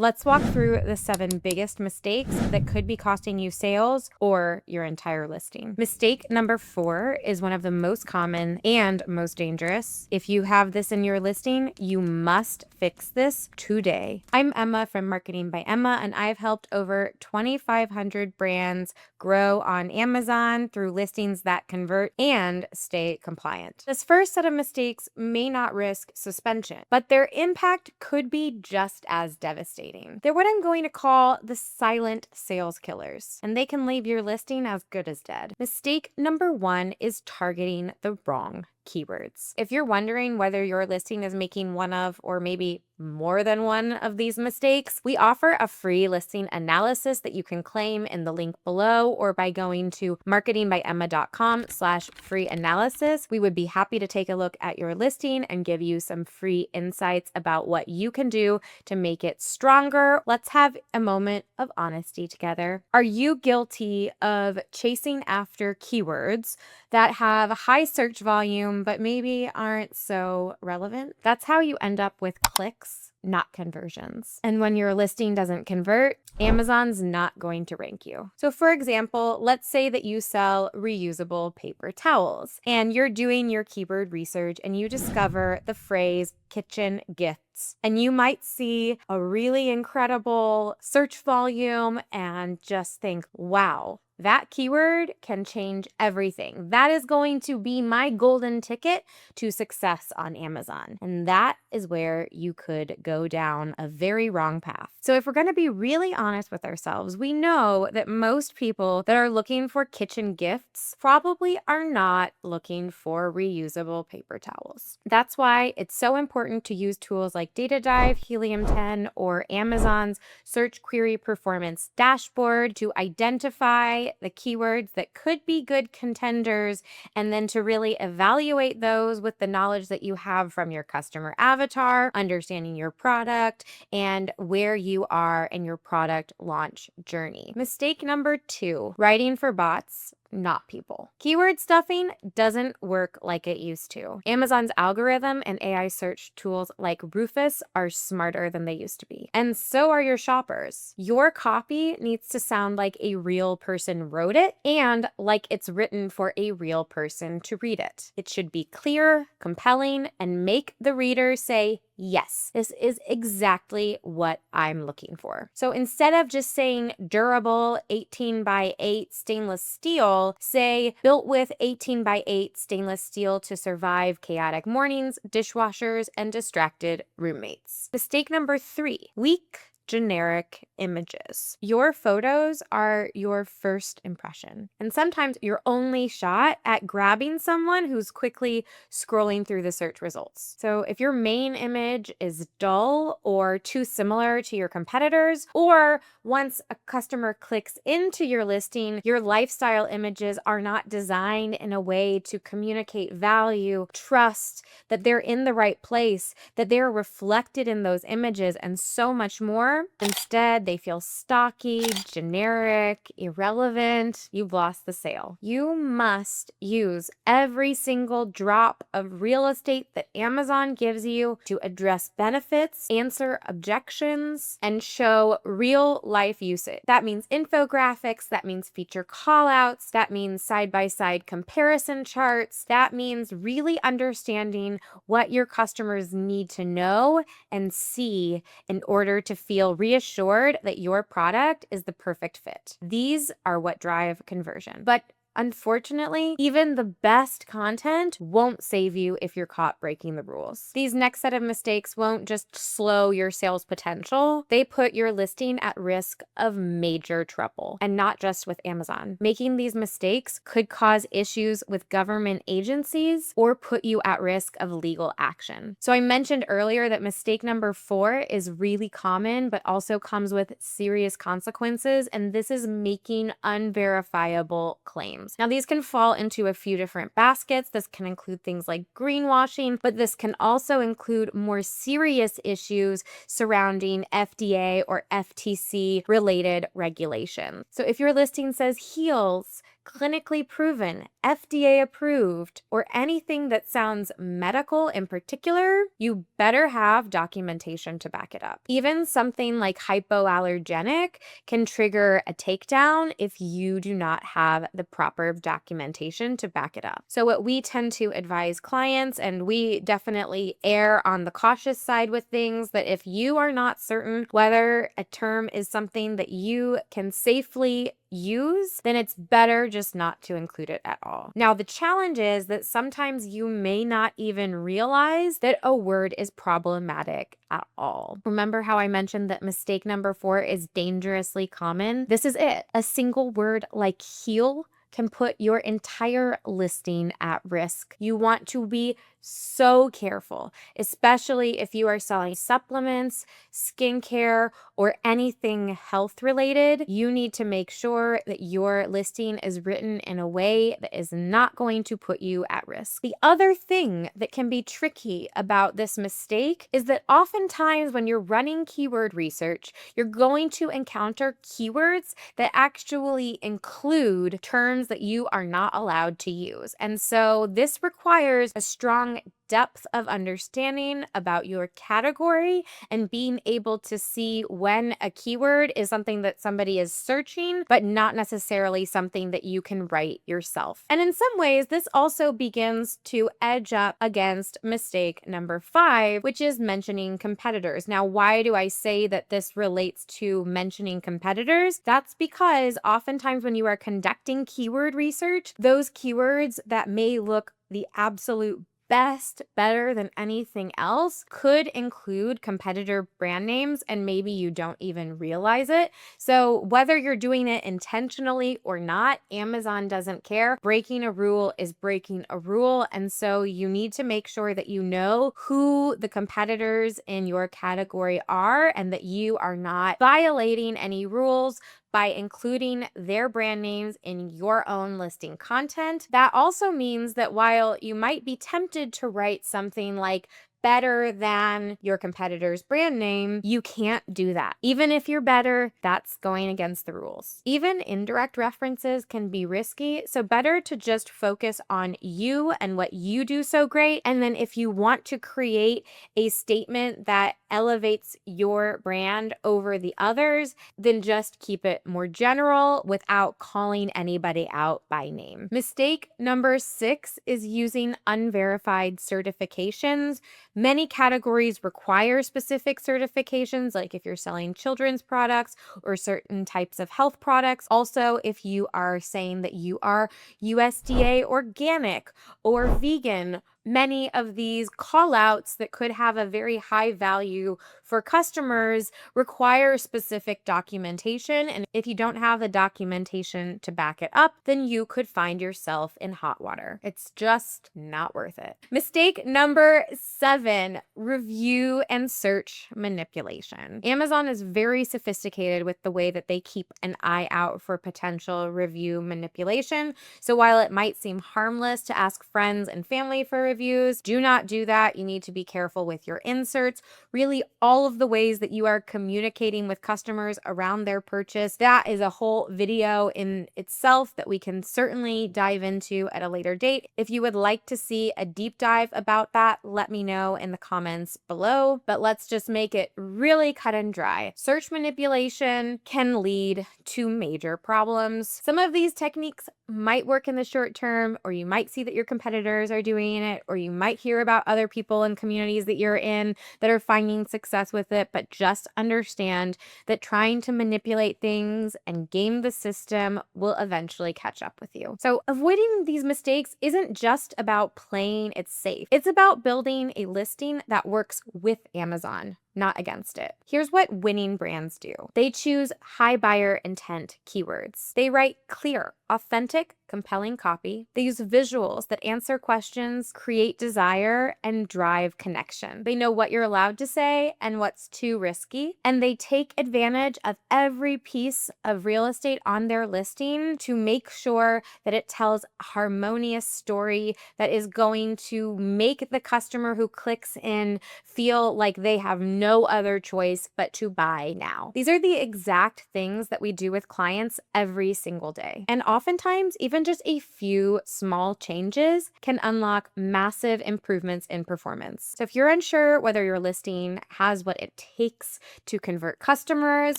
Let's walk through the 7 biggest mistakes that could be costing you sales or your entire listing. Mistake number 4 is one of the most common and most dangerous. If you have this in your listing, you must fix this today. I'm Emma from Marketing by Emma, and I've helped over 2,500 brands grow on Amazon through listings that convert and stay compliant. This first set of mistakes may not risk suspension, but their impact could be just as devastating. They're what I'm going to call the silent sales killers, and they can leave your listing as good as dead. Mistake number 1 is targeting the wrong keywords. If you're wondering whether your listing is making one of, or maybe more than one of these mistakes, we offer a free listing analysis that you can claim in the link below or by going to marketingbyemma.com/free analysis. We would be happy to take a look at your listing and give you some free insights about what you can do to make it stronger. Let's have a moment of honesty together. Are you guilty of chasing after keywords that have a high search volume but maybe aren't so relevant? That's how you end up with clicks, not conversions. And when your listing doesn't convert, Amazon's not going to rank you. So for example, let's say that you sell reusable paper towels and you're doing your keyword research and you discover the phrase kitchen gifts. And you might see a really incredible search volume and just think, wow, that keyword can change everything. That is going to be my golden ticket to success on Amazon. And that is where you could go down a very wrong path. So if we're going to be really honest with ourselves, we know that most people that are looking for kitchen gifts probably are not looking for reusable paper towels. That's why it's so important to use tools like Data Dive, Helium 10, or Amazon's Search Query Performance Dashboard to identify the keywords that could be good contenders, and then to really evaluate those with the knowledge that you have from your customer avatar, understanding your product, and where you are in your product launch journey. Mistake number 2, writing for bots, not people. Keyword stuffing doesn't work like it used to. Amazon's algorithm and AI search tools like Rufus are smarter than they used to be. And so are your shoppers. Your copy needs to sound like a real person wrote it and like it's written for a real person to read it. It should be clear, compelling, and make the reader say, yes, this is exactly what I'm looking for. So instead of just saying durable 18x8 stainless steel, say built with 18x8 stainless steel to survive chaotic mornings, dishwashers, and distracted roommates. Mistake number 3, weak generic images. Your photos are your first impression, and sometimes your only shot at grabbing someone who's quickly scrolling through the search results. So if your main image is dull or too similar to your competitors, or once a customer clicks into your listing, your lifestyle images are not designed in a way to communicate value, trust, that they're in the right place, that they're reflected in those images, and so much more. Instead, they feel stocky, generic, irrelevant. You've lost the sale. You must use every single drop of real estate that Amazon gives you to address benefits, answer objections, and show real life usage. That means infographics, that means feature callouts, that means side-by-side comparison charts, that means really understanding what your customers need to know and see in order to feel reassured that your product is the perfect fit. These are what drive conversion. But unfortunately, even the best content won't save you if you're caught breaking the rules. These next set of mistakes won't just slow your sales potential, they put your listing at risk of major trouble, and not just with Amazon. Making these mistakes could cause issues with government agencies or put you at risk of legal action. So I mentioned earlier that mistake number 4 is really common, but also comes with serious consequences, and this is making unverifiable claims. Now, these can fall into a few different baskets. This can include things like greenwashing, but this can also include more serious issues surrounding FDA or FTC related regulations. So if your listing says heels, clinically proven, FDA approved, or anything that sounds medical in particular, you better have documentation to back it up. Even something like hypoallergenic can trigger a takedown if you do not have the proper documentation to back it up. So what we tend to advise clients, and we definitely err on the cautious side with things, that if you are not certain whether a term is something that you can safely use, then it's better just not to include it at all. Now, the challenge is that sometimes you may not even realize that a word is problematic at all. Remember how I mentioned that mistake number 4 is dangerously common? This is it. A single word like heal can put your entire listing at risk. You want to be so careful, especially if you are selling supplements, skincare, or anything health related. You need to make sure that your listing is written in a way that is not going to put you at risk. The other thing that can be tricky about this mistake is that oftentimes when you're running keyword research, you're going to encounter keywords that actually include terms that you are not allowed to use. And so this requires a strong depth of understanding about your category and being able to see when a keyword is something that somebody is searching, but not necessarily something that you can write yourself. And in some ways, this also begins to edge up against mistake number 5, which is mentioning competitors. Now, why do I say that this relates to mentioning competitors? That's because oftentimes when you are conducting keyword research, those keywords that may look the absolute best, better than anything else, could include competitor brand names, and maybe you don't even realize it. So whether you're doing it intentionally or not, Amazon doesn't care. Breaking a rule is breaking a rule. And so you need to make sure that you know who the competitors in your category are and that you are not violating any rules by including their brand names in your own listing content. That also means that while you might be tempted to write something like better than your competitor's brand name, you can't do that. Even if you're better, that's going against the rules. Even indirect references can be risky, so better to just focus on you and what you do so great. And then if you want to create a statement that elevates your brand over the others, then just keep it more general without calling anybody out by name. Mistake number 6 is using unverified certifications. Many categories require specific certifications, like if you're selling children's products or certain types of health products. Also, if you are saying that you are USDA organic or vegan, many of these call outs that could have a very high value for customers require specific documentation. And if you don't have the documentation to back it up, then you could find yourself in hot water. It's just not worth it. Mistake number 7, review and search manipulation. Amazon is very sophisticated with the way that they keep an eye out for potential review manipulation. So while it might seem harmless to ask friends and family for reviews, do not do that. You need to be careful with your inserts. Really, all of the ways that you are communicating with customers around their purchase, that is a whole video in itself that we can certainly dive into at a later date. If you would like to see a deep dive about that, let me know in the comments below. But let's just make it really cut and dry. Search manipulation can lead to major problems. Some of these techniques might work in the short term, or you might see that your competitors are doing it, or you might hear about other people in communities that you're in that are finding success with it. But just understand that trying to manipulate things and game the system will eventually catch up with you. So avoiding these mistakes isn't just about playing it safe. It's about building a listing that works with Amazon, not against it. Here's what winning brands do. They choose high buyer intent keywords. They write clear, authentic, compelling copy. They use visuals that answer questions, create desire, and drive connection. They know what you're allowed to say and what's too risky. And they take advantage of every piece of real estate on their listing to make sure that it tells a harmonious story that is going to make the customer who clicks in feel like they have no other choice but to buy now. These are the exact things that we do with clients every single day. And oftentimes, even even just a few small changes can unlock massive improvements in performance. So if you're unsure whether your listing has what it takes to convert customers,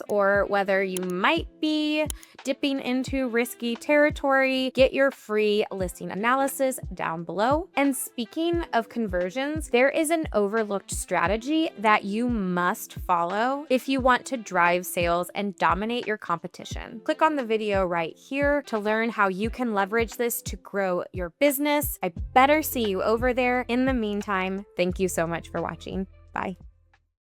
or whether you might be dipping into risky territory, get your free listing analysis down below. And speaking of conversions, there is an overlooked strategy that you must follow if you want to drive sales and dominate your competition. Click on the video right here to learn how you can leverage this to grow your business. I better see you over there. In the meantime, thank you so much for watching. Bye.